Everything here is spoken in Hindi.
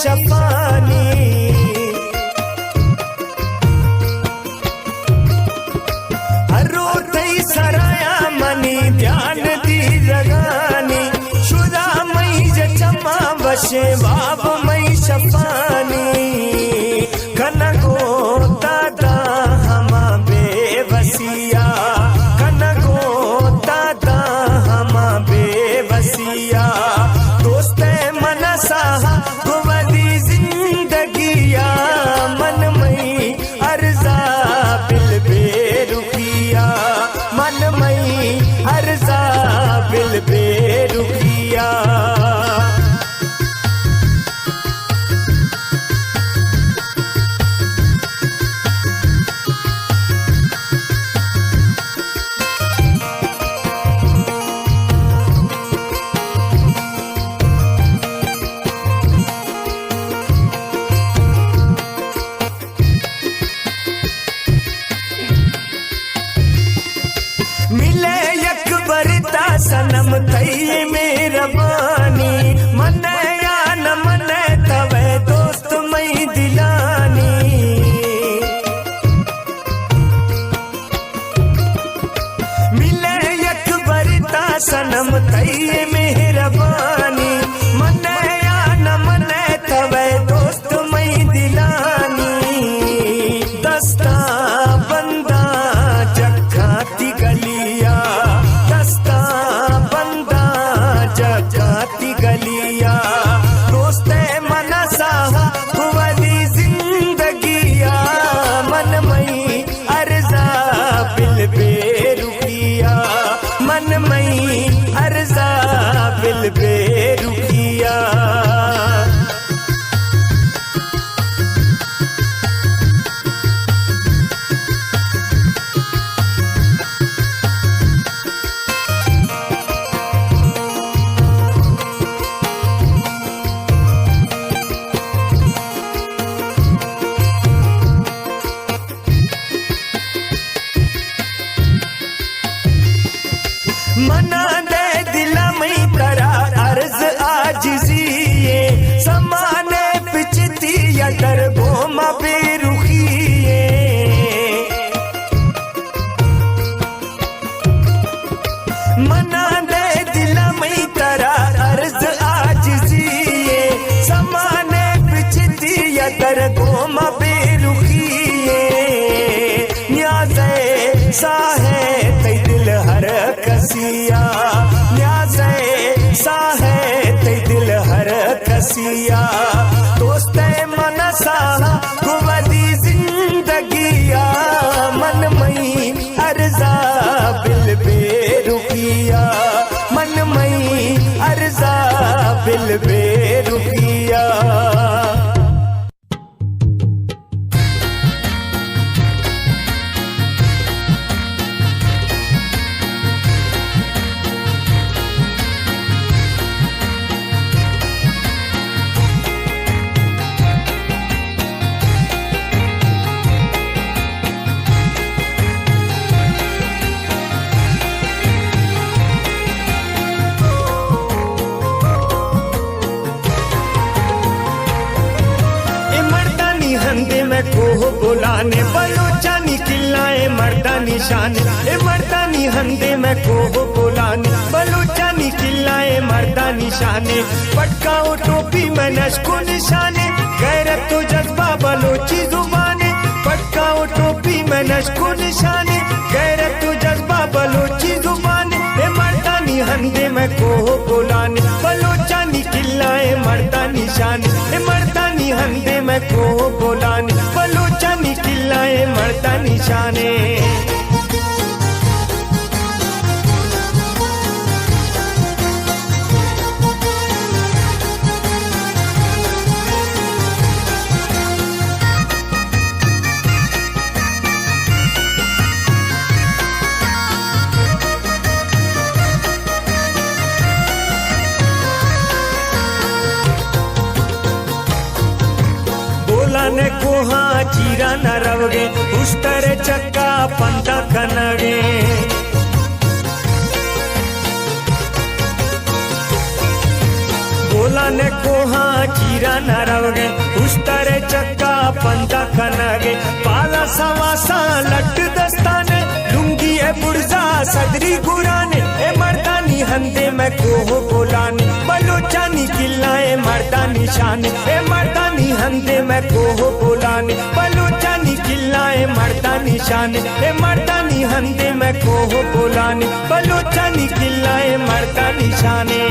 शफानी हरोतई सराया मनी ध्यान दी जगानी शुदा मई जचमा वशे बाब मई शफानी कनको दादा हमा बेवसिया कनको दादा हमा बेवसिया दोस्त मनसा गुवदी जिंदगिया मन मई अर्जा बिल बेरुखिया मन मई अर्जा बिल बेरुखिया मिले यकबरता सनम तई मेहरबानी मन या न मन तवे दोस्त मई दिलानी मिले यकबरता सनम तई मेहरबानी मन या न मन तवे दोस्त मई दिलानी दस्ता बंदा जगाती गलिया दस्ता बंदा जगाती गलिया दोस्त मनसा हुवली जिंदगिया मन मई अर्जा बिल बेरुखिया मन मई अर्जा बिल बेरुखिया मना दे दिला मई तरा अर्ज आजिजिए समाने पिचती या डर गोमा बेरुखिए मना दे दिला मई तरा अर्ज आजिजिए समाने पिचती या डर गोमा बेरुखिए न्याज़े साहे तई दिल हर कसिया न्याज़े साहे तई दिल हर कसिया दोस्त मनसा गुवदी जिंदगिया मन मई अर्जा बिल बेरुखिया मन मई अर्जा बिल बेरुखिया हंदे में कोह बुलाने बलोचानी किल्लाए मर्दा निशाने ए मर्दानी हंदे में कोह बुलाने बलोचानी किल्लाए मर्दा निशाने पटकाओ टोपी में नशको निशाने गैरत तो जज्बा बलोची जुबाने पटकाओ टोपी में नशको निशाने गैरत तो जज्बा बलोची जुबाने ए मर्दानी हंदे में कोह बुलाने बलोचानी किल्लाए मर्दा निशाने ए मर्दानी हंदे में कोह बुलाने बलोचानी किल्लाए मर्दा निशाने ने कोहा चीरा न रवगे उस्तर चक्का पंता कनगे बोला ने कोहा चीरा न रवगे उस्तरे चक्का पंता खनगे पाला सवासा लट दस्ताने लुंगी ए बुर्जा सदरी गुराने ए मर्दानी हंदे में कोहो बोलाने बलोचानी किल्लाए मर्दा निशान ए मर्दानी हंदे में कोहो बोलाने बलोचानी किल्लाए मर्दा निशान ए मर्दानी हंदे में कोहो बोलाने बलोचानी किल्लाए मर्दा निशाने।